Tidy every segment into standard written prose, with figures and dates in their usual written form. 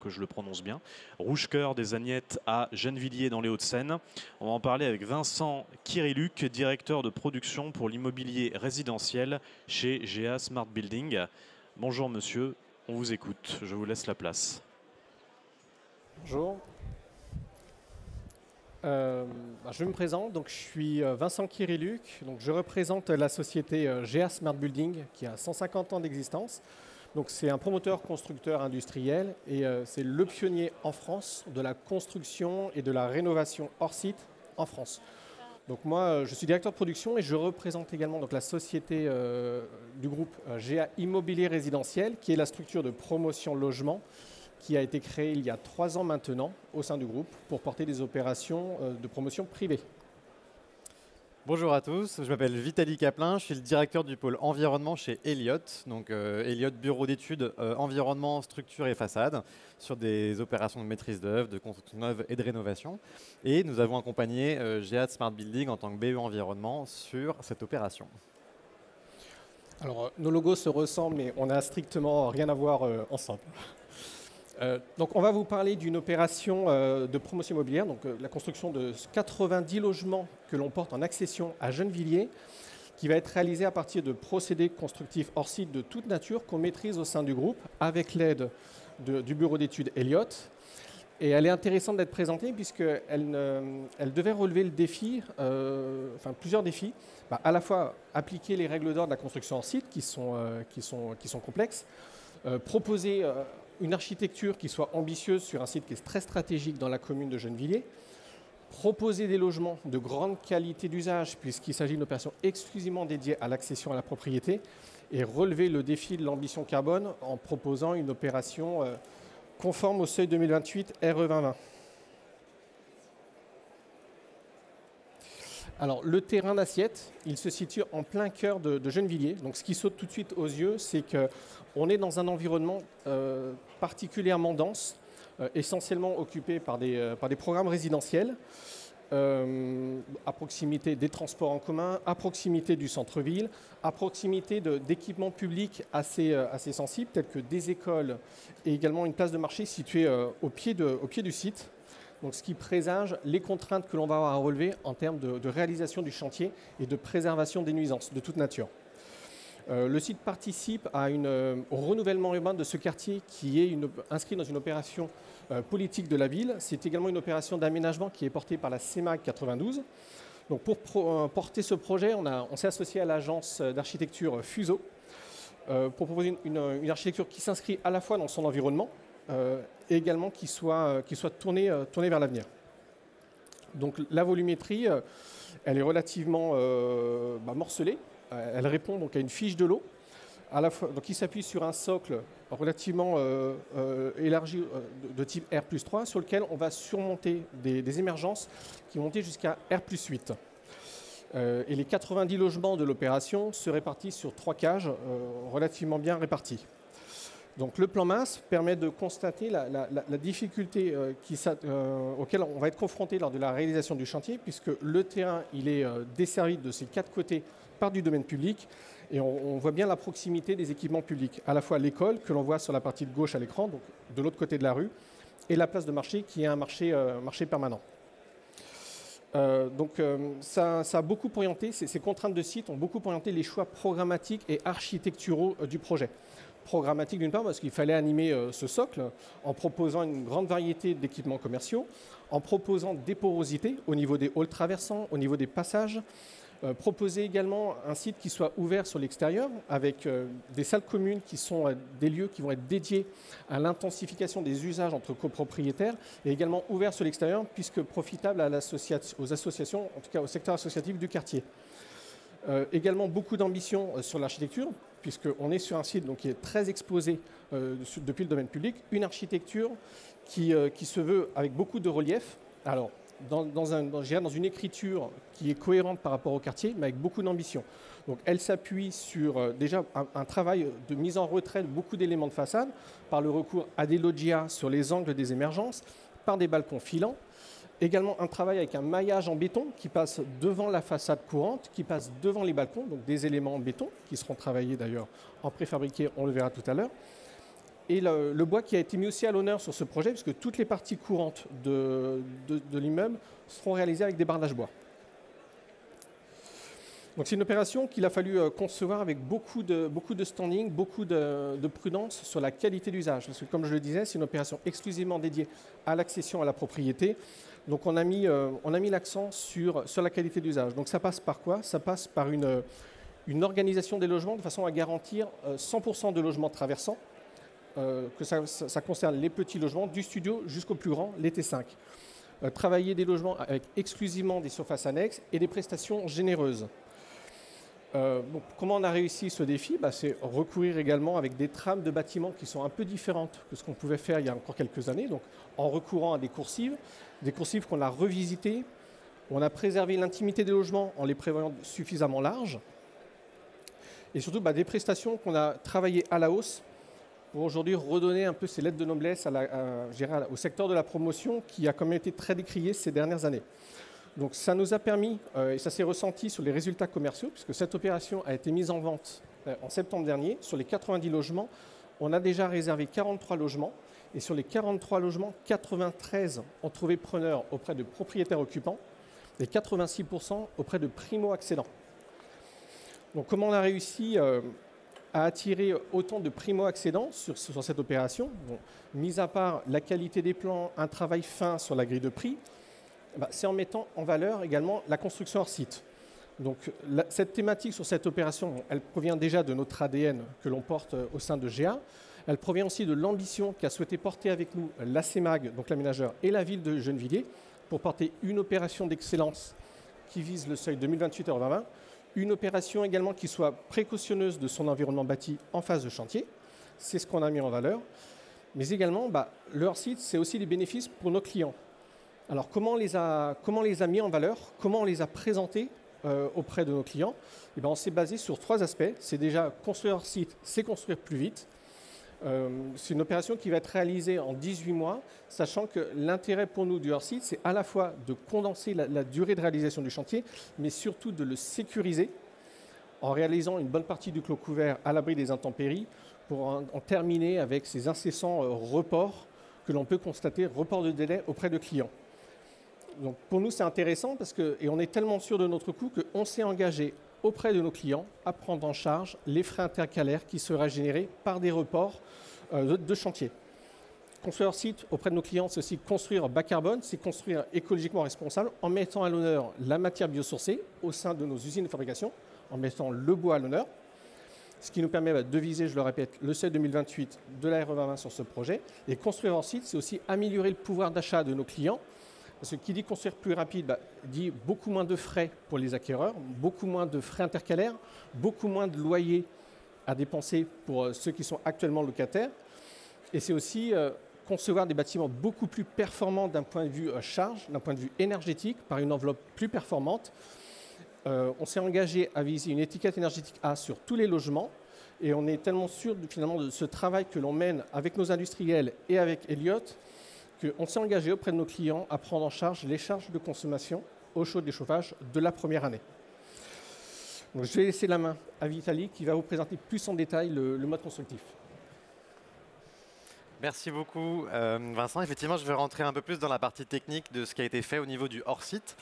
que je le prononce bien, Rouge-Cœur des Agnettes à Gennevilliers dans les Hauts-de-Seine. On va en parler avec Vincent Kiriluc, directeur de production pour l'immobilier résidentiel chez GA Smart Building. Bonjour monsieur, on vous écoute, je vous laisse la place. Bonjour. Je me présente, donc je suis Vincent Kiriluc, donc je représente la société GA Smart Building qui a 150 ans d'existence. Donc c'est un promoteur constructeur industriel et c'est le pionnier en France de la construction et de la rénovation hors site en France. Donc moi je suis directeur de production et je représente également donc, la société du groupe GA Immobilier Résidentiel qui est la structure de promotion logement qui a été créée il y a 3 ans maintenant au sein du groupe pour porter des opérations de promotion privée. Bonjour à tous, je m'appelle Vitaly Caplin, je suis le directeur du pôle environnement chez Elliott. Donc Elliott, bureau d'études environnement, structure et façade sur des opérations de maîtrise d'œuvre, de construction neuve et de rénovation. Et nous avons accompagné GA Smart Building en tant que BE environnement sur cette opération. Alors nos logos se ressemblent mais on n'a strictement rien à voir ensemble. Donc on va vous parler d'une opération de promotion immobilière, donc la construction de 90 logements que l'on porte en accession à Gennevilliers, qui va être réalisée à partir de procédés constructifs hors site de toute nature qu'on maîtrise au sein du groupe avec l'aide du bureau d'études Elliott. Et elle est intéressante d'être présentée puisqu'elle devait relever le défi, plusieurs défis, à la fois appliquer les règles d'or de la construction hors site qui sont complexes, proposer une architecture qui soit ambitieuse sur un site qui est très stratégique dans la commune de Gennevilliers, proposer des logements de grande qualité d'usage puisqu'il s'agit d'une opération exclusivement dédiée à l'accession à la propriété et relever le défi de l'ambition carbone en proposant une opération conforme au seuil 2028 RE 2020. Alors, le terrain d'assiette, il se situe en plein cœur de Gennevilliers. Donc, ce qui saute tout de suite aux yeux, c'est qu'on est dans un environnement particulièrement dense, essentiellement occupé par des programmes résidentiels, à proximité des transports en commun, à proximité du centre-ville, à proximité d'équipements publics assez sensibles, tels que des écoles et également une place de marché située au pied du site. Donc, ce qui présage les contraintes que l'on va avoir à relever en termes de réalisation du chantier et de préservation des nuisances de toute nature. Le site participe au renouvellement urbain de ce quartier qui est inscrit dans une opération politique de la ville. C'est également une opération d'aménagement qui est portée par la CEMAG 92. Donc, pour porter ce projet, on s'est associé à l'agence d'architecture Fuseau pour proposer une architecture qui s'inscrit à la fois dans son environnement, et également qui soit tournée vers l'avenir. Donc la volumétrie, elle est relativement morcelée. Elle répond donc à une fiche de l'eau, donc qui s'appuie sur un socle relativement élargi de type R+3 sur lequel on va surmonter des émergences qui vont monter jusqu'à R+8. Et les 90 logements de l'opération se répartissent sur 3 cages relativement bien réparties. Donc le plan mince permet de constater la difficulté auquel on va être confronté lors de la réalisation du chantier, puisque le terrain il est desservi de ses 4 côtés par du domaine public, et on voit bien la proximité des équipements publics, à la fois l'école, que l'on voit sur la partie de gauche à l'écran, donc de l'autre côté de la rue, et la place de marché, qui est un marché permanent. Ça a beaucoup orienté, ces contraintes de site ont beaucoup orienté les choix programmatiques et architecturaux du projet. Programmatique d'une part parce qu'il fallait animer ce socle en proposant une grande variété d'équipements commerciaux, en proposant des porosités au niveau des halls traversants, au niveau des passages, proposer également un site qui soit ouvert sur l'extérieur avec des salles communes qui sont des lieux qui vont être dédiés à l'intensification des usages entre copropriétaires et également ouverts sur l'extérieur puisque profitables aux associations, en tout cas au secteur associatif du quartier. Également beaucoup d'ambition sur l'architecture, puisqu'on est sur un site donc, qui est très exposé depuis le domaine public, une architecture qui se veut avec beaucoup de relief. Alors, dans une écriture qui est cohérente par rapport au quartier, mais avec beaucoup d'ambition. Donc, elle s'appuie sur déjà un travail de mise en retrait de beaucoup d'éléments de façade, par le recours à des loggias sur les angles des émergences, par des balcons filants. Également un travail avec un maillage en béton qui passe devant la façade courante, qui passe devant les balcons, donc des éléments en béton qui seront travaillés d'ailleurs en préfabriqué, on le verra tout à l'heure. Et le bois qui a été mis aussi à l'honneur sur ce projet, puisque toutes les parties courantes de l'immeuble seront réalisées avec des bardages bois. Donc c'est une opération qu'il a fallu concevoir avec beaucoup de standing, beaucoup de prudence sur la qualité d'usage. Parce que comme je le disais, c'est une opération exclusivement dédiée à l'accession à la propriété. Donc on a mis l'accent sur la qualité d'usage. Donc ça passe par quoi? Ça passe par une organisation des logements de façon à garantir 100% de logements traversants, que ça concerne les petits logements, du studio jusqu'au plus grand, les T5. Travailler des logements avec exclusivement des surfaces annexes et des prestations généreuses. Donc, comment on a réussi ce défi? C'est recourir également avec des trames de bâtiments qui sont un peu différentes que ce qu'on pouvait faire il y a encore quelques années, donc en recourant à des coursives qu'on a revisitées. On a préservé l'intimité des logements en les prévoyant suffisamment larges. Et surtout des prestations qu'on a travaillées à la hausse pour aujourd'hui redonner un peu ces lettres de noblesse au secteur de la promotion qui a quand même été très décrié ces dernières années. Donc ça nous a permis, et ça s'est ressenti sur les résultats commerciaux, puisque cette opération a été mise en vente en septembre dernier. Sur les 90 logements, on a déjà réservé 43 logements. Et sur les 43 logements, 93 ont trouvé preneur auprès de propriétaires occupants et 86% auprès de primo-accédants. Donc comment on a réussi à attirer autant de primo-accédants sur cette opération? Mis à part la qualité des plans, un travail fin sur la grille de prix, c'est en mettant en valeur également la construction hors site. Donc cette thématique sur cette opération, elle provient déjà de notre ADN que l'on porte au sein de GA. Elle provient aussi de l'ambition qu'a souhaité porter avec nous la CEMAG, donc l'aménageur, et la ville de Gennevilliers, pour porter une opération d'excellence qui vise le seuil 2028-2020, une opération également qui soit précautionneuse de son environnement bâti en phase de chantier. C'est ce qu'on a mis en valeur. Mais également, le hors site, c'est aussi des bénéfices pour nos clients. Alors, comment on les a mis en valeur? Comment on les a présentés auprès de nos clients? On s'est basé sur 3 aspects. C'est déjà construire hors site, c'est construire plus vite. C'est une opération qui va être réalisée en 18 mois, sachant que l'intérêt pour nous du hors site, c'est à la fois de condenser la durée de réalisation du chantier, mais surtout de le sécuriser en réalisant une bonne partie du clos couvert à l'abri des intempéries pour en terminer avec ces incessants reports que l'on peut constater, reports de délai auprès de clients. Donc pour nous, c'est intéressant et on est tellement sûr de notre coût qu'on s'est engagé auprès de nos clients à prendre en charge les frais intercalaires qui seraient générés par des reports de chantier. Construire site auprès de nos clients, c'est aussi construire bas carbone, c'est construire écologiquement responsable en mettant à l'honneur la matière biosourcée au sein de nos usines de fabrication, en mettant le bois à l'honneur, ce qui nous permet de viser, je le répète, le seuil 2028 de la RE2020 sur ce projet. Et construire en site, c'est aussi améliorer le pouvoir d'achat de nos clients. Parce que qui dit construire plus rapide, dit beaucoup moins de frais pour les acquéreurs, beaucoup moins de frais intercalaires, beaucoup moins de loyers à dépenser pour ceux qui sont actuellement locataires. Et c'est aussi concevoir des bâtiments beaucoup plus performants d'un point de vue charge, d'un point de vue énergétique, par une enveloppe plus performante. On s'est engagé à viser une étiquette énergétique A sur tous les logements. Et on est tellement sûr finalement de ce travail que l'on mène avec nos industriels et avec Elliott, qu'on s'est engagé auprès de nos clients à prendre en charge les charges de consommation au chaud et chauffage de la première année. Donc, je vais laisser la main à Vitaly qui va vous présenter plus en détail le mode constructif. Merci beaucoup Vincent. Effectivement, je vais rentrer un peu plus dans la partie technique de ce qui a été fait au niveau du hors-site.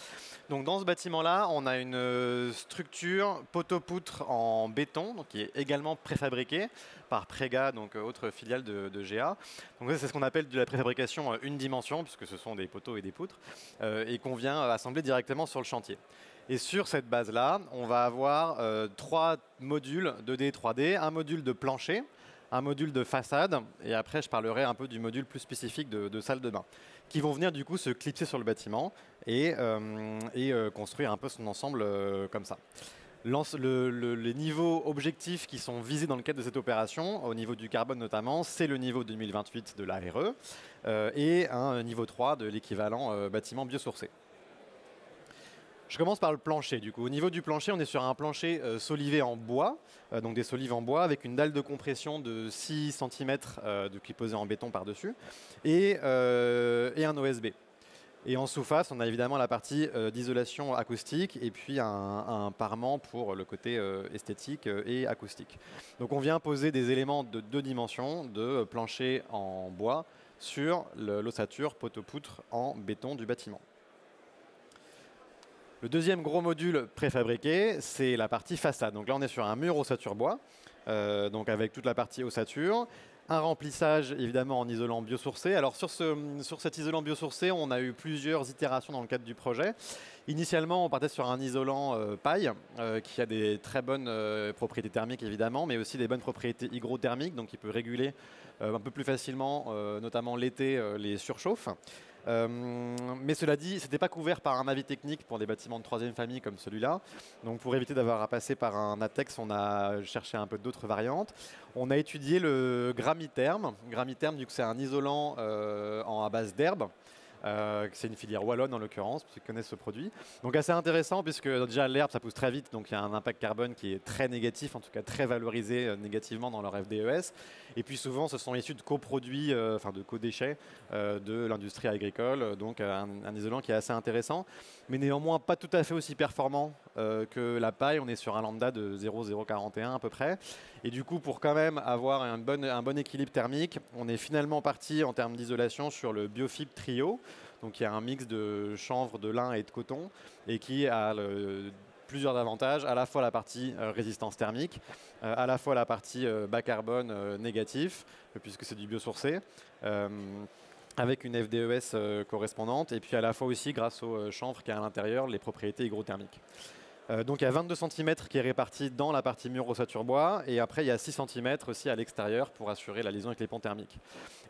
Donc dans ce bâtiment-là, on a une structure poteau-poutre en béton, donc qui est également préfabriquée par Prega, donc autre filiale de GA. Donc c'est ce qu'on appelle de la préfabrication une dimension, puisque ce sont des poteaux et des poutres, et qu'on vient assembler directement sur le chantier. Et sur cette base-là, on va avoir 3 modules 2D, 3D, un module de plancher, un module de façade, et après je parlerai un peu du module plus spécifique de salle de bain, qui vont venir du coup se clipser sur le bâtiment et construire un peu son ensemble comme ça. Les niveaux objectifs qui sont visés dans le cadre de cette opération, au niveau du carbone notamment, c'est le niveau 2028 de la RE et un niveau 3 de l'équivalent bâtiment biosourcé. Je commence par le plancher. Du coup, au niveau du plancher, on est sur un plancher solivé en bois, donc des solives en bois avec une dalle de compression de 6 cm qui est posée en béton par-dessus et un OSB. Et en sous-face, on a évidemment la partie d'isolation acoustique et puis un parement pour le côté esthétique et acoustique. Donc on vient poser des éléments de 2 dimensions, de plancher en bois sur l'ossature poteau-poutre en béton du bâtiment. Le deuxième gros module préfabriqué, c'est la partie façade. Donc là, on est sur un mur ossature bois, donc avec toute la partie ossature. Un remplissage évidemment en isolant biosourcé. Alors sur cet isolant biosourcé, on a eu plusieurs itérations dans le cadre du projet. Initialement, on partait sur un isolant paille qui a des très bonnes propriétés thermiques évidemment, mais aussi des bonnes propriétés hygrothermiques, donc il peut réguler un peu plus facilement, notamment l'été, les surchauffes. Mais cela dit, ce n'était pas couvert par un avis technique pour des bâtiments de 3e famille comme celui-là. Donc pour éviter d'avoir à passer par un ATEX, on a cherché un peu d'autres variantes. On a étudié le Gramitherm. Gramitherm, c'est un isolant à base d'herbe. C'est une filière wallonne en l'occurrence, pour ceux qui connaissent ce produit. Donc assez intéressant puisque déjà l'herbe ça pousse très vite, donc il y a un impact carbone qui est très négatif, en tout cas très valorisé négativement dans leur FDES. Et puis souvent ce sont issus de coproduits, enfin de co-déchets de l'industrie agricole, donc un isolant qui est assez intéressant, mais néanmoins pas tout à fait aussi performant que la paille. On est sur un lambda de 0,041 à peu près. Et du coup, pour quand même avoir un bon équilibre thermique, on est finalement parti en termes d'isolation sur le Biofib Trio, donc qui a un mix de chanvre, de lin et de coton, et qui a plusieurs avantages, à la fois la partie résistance thermique, à la fois la partie bas carbone négatif, puisque c'est du biosourcé, avec une FDES correspondante, et puis à la fois aussi grâce au chanvre qui a à l'intérieur les propriétés hygrothermiques. Donc il y a 22 cm qui est réparti dans la partie mur ossature bois, et après il y a 6 cm aussi à l'extérieur pour assurer la liaison avec les ponts thermiques.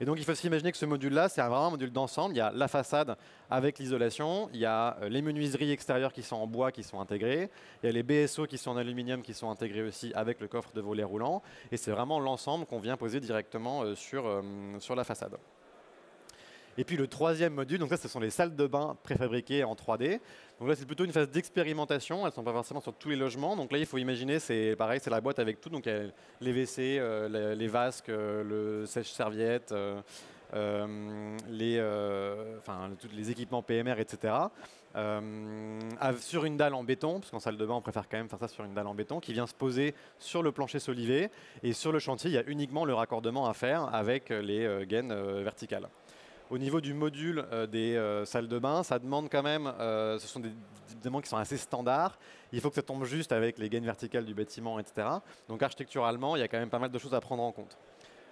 Et donc il faut s'imaginer que ce module-là, c'est vraiment un module d'ensemble. Il y a la façade avec l'isolation, il y a les menuiseries extérieures qui sont en bois qui sont intégrées, il y a les BSO qui sont en aluminium qui sont intégrés aussi avec le coffre de volet roulant, et c'est vraiment l'ensemble qu'on vient poser directement sur la façade. Et puis le troisième module, donc ça ce sont les salles de bain préfabriquées en 3D. Donc là c'est plutôt une phase d'expérimentation, elles ne sont pas forcément sur tous les logements. Donc là il faut imaginer, c'est pareil, c'est la boîte avec tout, donc il y a les WC, les vasques, le sèche-serviette, tous les équipements PMR, etc. Sur une dalle en béton, parce qu'en salle de bain on préfère quand même faire ça sur une dalle en béton, qui vient se poser sur le plancher solivé. Et sur le chantier il y a uniquement le raccordement à faire avec les gaines verticales. Au niveau du module des salles de bain, ça demande quand même, ce sont des éléments qui sont assez standards. Il faut que ça tombe juste avec les gaines verticales du bâtiment, etc. Donc architecturalement, il y a quand même pas mal de choses à prendre en compte.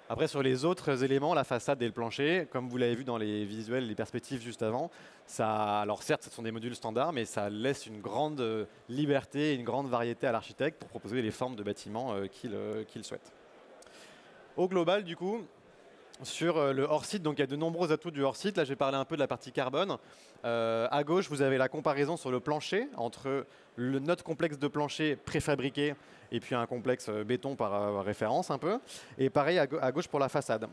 Après, sur les autres éléments, la façade et le plancher, comme vous l'avez vu dans les visuels, les perspectives juste avant, alors certes, ce sont des modules standards, mais ça laisse une grande liberté et une grande variété à l'architecte pour proposer les formes de bâtiments qu'il souhaite. Au global, du coup, sur le hors-site, donc il y a de nombreux atouts du hors-site. Là, j'ai parlé un peu de la partie carbone. À gauche, vous avez la comparaison sur le plancher entre notre complexe de plancher préfabriqué et puis un complexe béton par référence un peu. Et pareil à gauche pour la façade.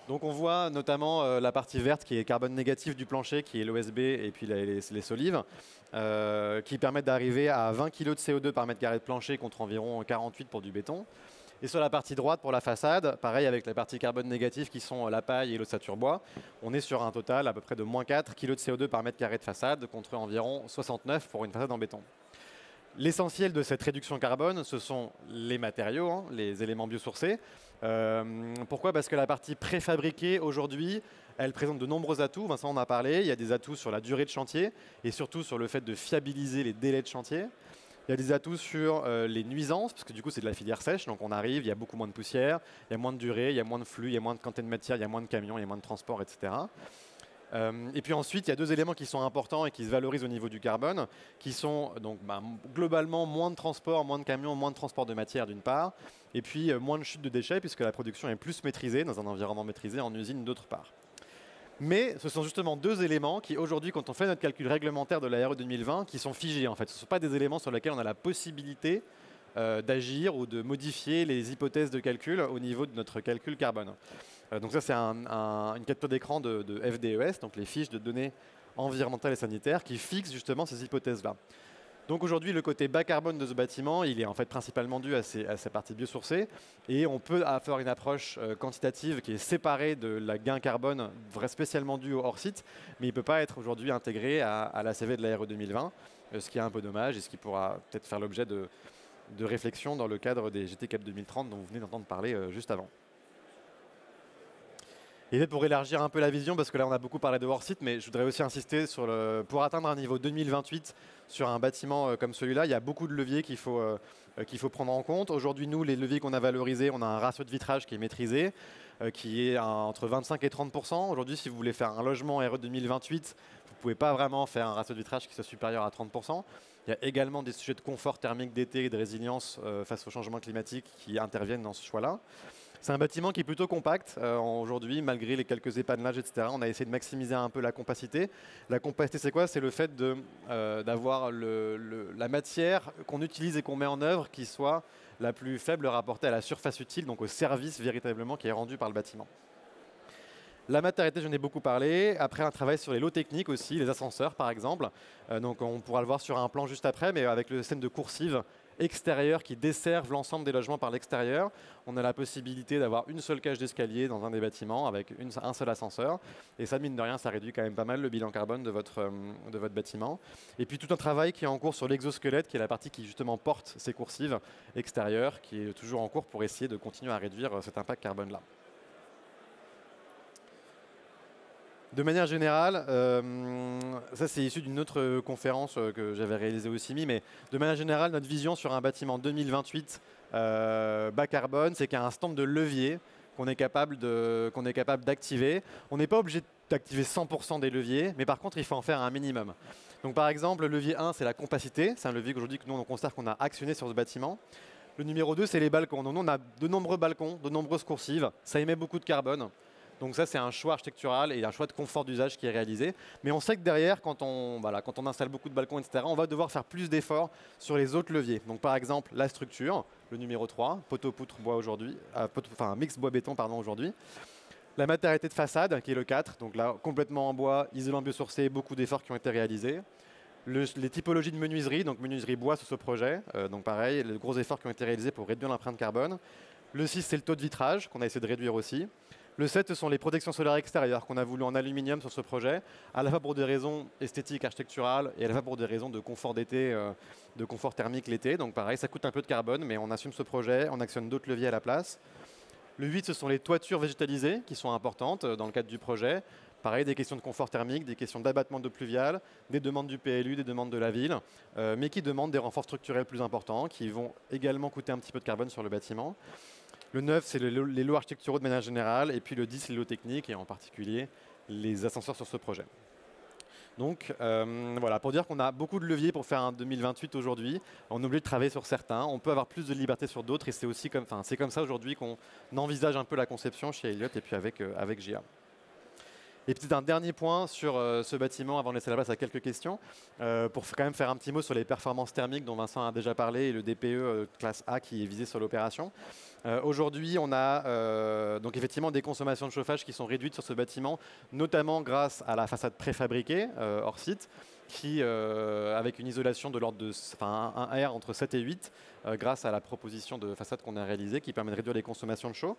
Donc on voit notamment la partie verte qui est carbone négatif du plancher, qui est l'OSB et puis les solives, qui permettent d'arriver à 20 kg de CO2 par mètre carré de plancher contre environ 48 pour du béton. Et sur la partie droite, pour la façade, pareil avec la partie carbone négative qui sont la paille et l'ossature bois, on est sur un total à peu près de moins 4 kg de CO2 par mètre carré de façade contre environ 69 pour une façade en béton. L'essentiel de cette réduction carbone, ce sont les matériaux, les éléments biosourcés. Pourquoi ? Parce que la partie préfabriquée aujourd'hui, elle présente de nombreux atouts. Vincent en a parlé, il y a des atouts sur la durée de chantier et surtout sur le fait de fiabiliser les délais de chantier. Il y a des atouts sur les nuisances, parce que du coup c'est de la filière sèche, donc on arrive, il y a beaucoup moins de poussière, il y a moins de durée, il y a moins de flux, il y a moins de quantité de matière, il y a moins de camions, il y a moins de transport, etc. Et puis ensuite, il y a deux éléments qui sont importants et qui se valorisent au niveau du carbone, qui sont donc globalement moins de transport, moins de camions, moins de transport de matière d'une part, et puis moins de chute de déchets, puisque la production est plus maîtrisée, dans un environnement maîtrisé en usine d'autre part. Mais ce sont justement deux éléments qui, aujourd'hui, quand on fait notre calcul réglementaire de la RE 2020, qui sont figés en fait. Ce ne sont pas des éléments sur lesquels on a la possibilité d'agir ou de modifier les hypothèses de calcul au niveau de notre calcul carbone. Donc ça, c'est une capture d'écran de FDES, donc les fiches de données environnementales et sanitaires, qui fixent justement ces hypothèses-là. Donc aujourd'hui, le côté bas carbone de ce bâtiment, il est en fait principalement dû à sa partie biosourcée. Et on peut faire une approche quantitative qui est séparée de la gain carbone spécialement due au hors-site, mais il ne peut pas être aujourd'hui intégré à la CV de la RE 2020, ce qui est un peu dommage et ce qui pourra peut-être faire l'objet de réflexion dans le cadre des GTCAP 2030 dont vous venez d'entendre parler juste avant. Et pour élargir un peu la vision, parce que là on a beaucoup parlé de hors-site, mais je voudrais aussi insister sur pour atteindre un niveau 2028 sur un bâtiment comme celui-là, il y a beaucoup de leviers qu'il faut prendre en compte. Aujourd'hui, nous, les leviers qu'on a valorisés, on a un ratio de vitrage qui est maîtrisé, qui est entre 25 et 30%. Aujourd'hui, si vous voulez faire un logement RE 2028, vous ne pouvez pas vraiment faire un ratio de vitrage qui soit supérieur à 30%. Il y a également des sujets de confort thermique d'été et de résilience face au changement climatique qui interviennent dans ce choix-là. C'est un bâtiment qui est plutôt compact aujourd'hui, malgré les quelques épanelages, etc. On a essayé de maximiser un peu la compacité. La compacité, c'est quoi? C'est le fait d'avoir la matière qu'on utilise et qu'on met en œuvre qui soit la plus faible rapportée à la surface utile, donc au service véritablement qui est rendu par le bâtiment. La matérialité, j'en ai beaucoup parlé. Après, un travail sur les lots techniques aussi, les ascenseurs par exemple. Donc on pourra le voir sur un plan juste après, mais avec le système de coursive extérieure qui desservent l'ensemble des logements par l'extérieur. On a la possibilité d'avoir une seule cage d'escalier dans un des bâtiments avec un seul ascenseur. Et ça, mine de rien, ça réduit quand même pas mal le bilan carbone de votre bâtiment. Et puis tout un travail qui est en cours sur l'exosquelette, qui est la partie qui justement porte ces coursives extérieures, qui est toujours en cours pour essayer de continuer à réduire cet impact carbone-là. De manière générale, ça c'est issu d'une autre conférence que j'avais réalisée au CIMI, mais de manière générale, notre vision sur un bâtiment 2028 bas carbone, c'est qu'il y a un certain nombre de leviers qu'on est capable d'activer. On n'est pas obligé d'activer 100% des leviers, mais par contre, il faut en faire un minimum. Donc par exemple, le levier 1, c'est la compacité. C'est un levier qu'aujourd'hui, nous, on considère qu'on a actionné sur ce bâtiment. Le numéro 2, c'est les balcons. Donc, nous, on a de nombreux balcons, de nombreuses coursives. Ça émet beaucoup de carbone. Donc ça, c'est un choix architectural et un choix de confort d'usage qui est réalisé. Mais on sait que derrière, quand on installe beaucoup de balcons, etc., on va devoir faire plus d'efforts sur les autres leviers. Donc par exemple, la structure, le numéro 3, poteau, poutre, bois aujourd'hui, mix bois-béton pardon aujourd'hui. La matérialité de façade, qui est le 4, donc là, complètement en bois, isolant biosourcé, beaucoup d'efforts qui ont été réalisés. Les typologies de menuiserie, donc menuiserie bois sur ce projet, donc pareil, les gros efforts qui ont été réalisés pour réduire l'empreinte carbone. Le 6, c'est le taux de vitrage, qu'on a essayé de réduire aussi. Le 7, ce sont les protections solaires extérieures qu'on a voulu en aluminium sur ce projet, à la fois pour des raisons esthétiques, architecturales, et à la fois pour des raisons de confort d'été, de confort thermique l'été. Donc pareil, ça coûte un peu de carbone, mais on assume ce projet, on actionne d'autres leviers à la place. Le 8, ce sont les toitures végétalisées qui sont importantes dans le cadre du projet. Pareil, des questions de confort thermique, des questions d'abattement d'eau pluviale, des demandes du PLU, des demandes de la ville, mais qui demandent des renforts structurels plus importants, qui vont également coûter un petit peu de carbone sur le bâtiment. Le 9, c'est les lots architecturaux de manière générale, et puis le 10, les lots techniques, et en particulier les ascenseurs sur ce projet. Donc voilà, pour dire qu'on a beaucoup de leviers pour faire un 2028 aujourd'hui. On est obligé de travailler sur certains, on peut avoir plus de liberté sur d'autres, et c'est aussi comme ça aujourd'hui qu'on envisage un peu la conception chez Elliott et puis avec GA. Et peut-être un dernier point sur ce bâtiment avant de laisser la place à quelques questions, pour quand même faire un petit mot sur les performances thermiques dont Vincent a déjà parlé et le DPE classe A qui est visé sur l'opération. Aujourd'hui, on a donc effectivement des consommations de chauffage qui sont réduites sur ce bâtiment, notamment grâce à la façade préfabriquée hors site, qui, avec une isolation de l'ordre de un R entre 7 et 8, grâce à la proposition de façade qu'on a réalisée, qui permet de réduire les consommations de chaud.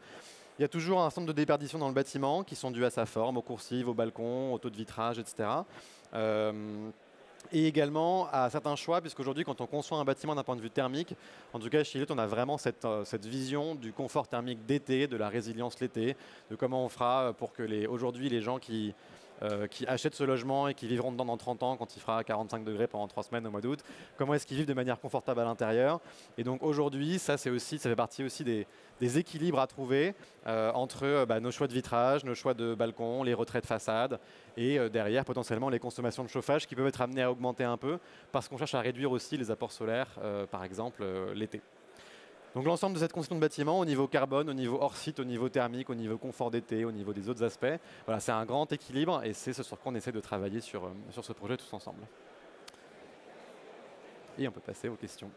Il y a toujours un certain nombre de déperditions dans le bâtiment qui sont dues à sa forme, aux coursives, aux balcons, au taux de vitrage, etc. Et également à certains choix, puisqu'aujourd'hui, quand on conçoit un bâtiment d'un point de vue thermique, en tout cas chez Elliott, on a vraiment cette vision du confort thermique d'été, de la résilience l'été, de comment on fera pour que aujourd'hui les gens qui achètent ce logement et qui vivront dedans dans 30 ans quand il fera 45 degrés pendant 3 semaines au mois d'août, comment est-ce qu'ils vivent de manière confortable à l'intérieur. Et donc aujourd'hui, ça fait partie aussi des équilibres à trouver entre nos choix de vitrage, nos choix de balcon, les retraits de façade et derrière potentiellement les consommations de chauffage qui peuvent être amenées à augmenter un peu parce qu'on cherche à réduire aussi les apports solaires, par exemple l'été. Donc l'ensemble de cette conception de bâtiment, au niveau carbone, au niveau hors site, au niveau thermique, au niveau confort d'été, au niveau des autres aspects, voilà, c'est un grand équilibre et c'est ce sur quoi on essaie de travailler sur ce projet tous ensemble. Et on peut passer aux questions.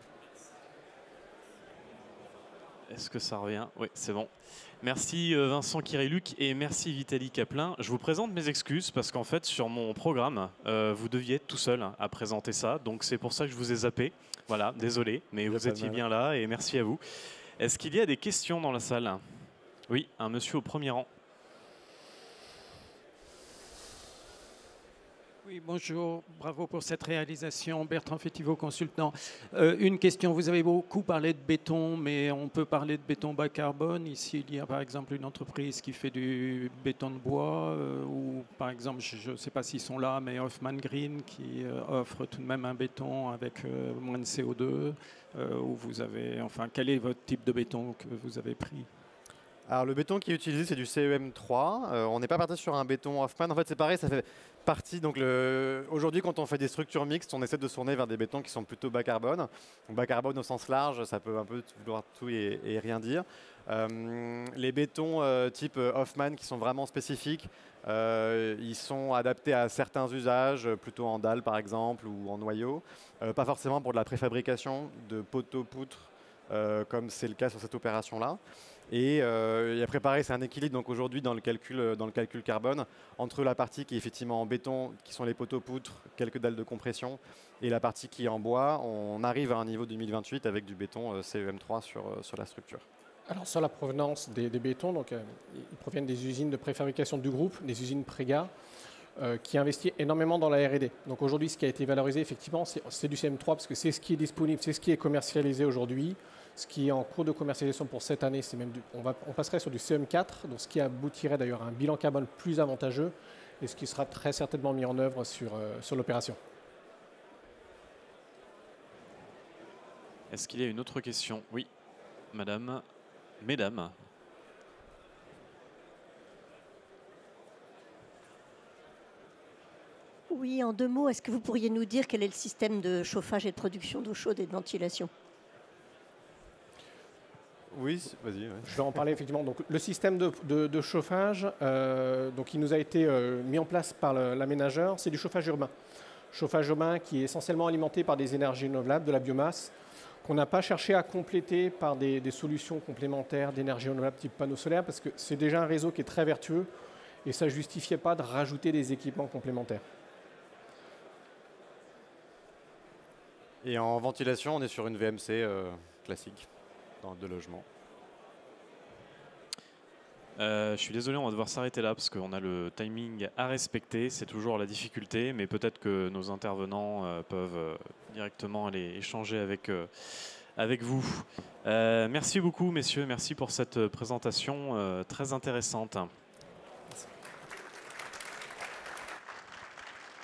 Est-ce que ça revient? Oui, c'est bon. Merci Vincent Kiriluc et merci Vitaly Caplin. Je vous présente mes excuses parce qu'en fait sur mon programme, vous deviez être tout seul à présenter ça. Donc c'est pour ça que je vous ai zappé. Voilà, désolé, mais vous étiez bien là et merci à vous. Est-ce qu'il y a des questions dans la salle? Oui, un monsieur au premier rang. Oui, bonjour, bravo pour cette réalisation. Bertrand Fétiveau, consultant. Une question, vous avez beaucoup parlé de béton, mais on peut parler de béton bas carbone. Ici, il y a par exemple une entreprise qui fait du béton de bois, ou par exemple, je ne sais pas s'ils sont là, mais Hoffman Green qui offre tout de même un béton avec moins de CO2. Où vous avez, enfin, quel est votre type de béton que vous avez pris? Alors le béton qui est utilisé, c'est du CEM3. On n'est pas parti sur un béton Hoffman. En fait, c'est pareil, ça fait partie. Donc aujourd'hui, quand on fait des structures mixtes, on essaie de se tourner vers des bétons qui sont plutôt bas carbone. Donc, bas carbone au sens large, ça peut un peu vouloir tout et rien dire. Les bétons type Hoffman qui sont vraiment spécifiques, ils sont adaptés à certains usages, plutôt en dalle par exemple ou en noyau. Pas forcément pour de la préfabrication de poteaux-poutres, comme c'est le cas sur cette opération-là. Et après, pareil, c'est un équilibre donc aujourd'hui dans le calcul carbone entre la partie qui est effectivement en béton, qui sont les poteaux-poutres, quelques dalles de compression, et la partie qui est en bois. On arrive à un niveau 2028 avec du béton CEM3 sur la structure. Alors sur la provenance des bétons, donc, ils proviennent des usines de préfabrication du groupe, des usines Prega, qui investit énormément dans la R&D. Donc aujourd'hui, ce qui a été valorisé, effectivement, c'est du CM3 parce que c'est ce qui est disponible, c'est ce qui est commercialisé aujourd'hui. Ce qui est en cours de commercialisation pour cette année, c'est même on passerait sur du CM4, donc ce qui aboutirait d'ailleurs à un bilan carbone plus avantageux et ce qui sera très certainement mis en œuvre sur l'opération. Est-ce qu'il y a une autre question? Oui, madame, mesdames. Oui, en 2 mots, est-ce que vous pourriez nous dire quel est le système de chauffage et de production d'eau chaude et de ventilation? Oui, vas-y. Ouais. Je vais en parler effectivement. Donc, le système de chauffage, donc, il nous a été mis en place par l'aménageur, c'est du chauffage urbain. Chauffage urbain qui est essentiellement alimenté par des énergies renouvelables, de la biomasse, qu'on n'a pas cherché à compléter par des solutions complémentaires d'énergie renouvelable type panneaux solaires, parce que c'est déjà un réseau qui est très vertueux et ça ne justifiait pas de rajouter des équipements complémentaires. Et en ventilation, on est sur une VMC classique de logement. Je suis désolé, on va devoir s'arrêter là parce qu'on a le timing à respecter. C'est toujours la difficulté, mais peut-être que nos intervenants peuvent directement aller échanger avec vous. Merci beaucoup, messieurs. Merci pour cette présentation très intéressante.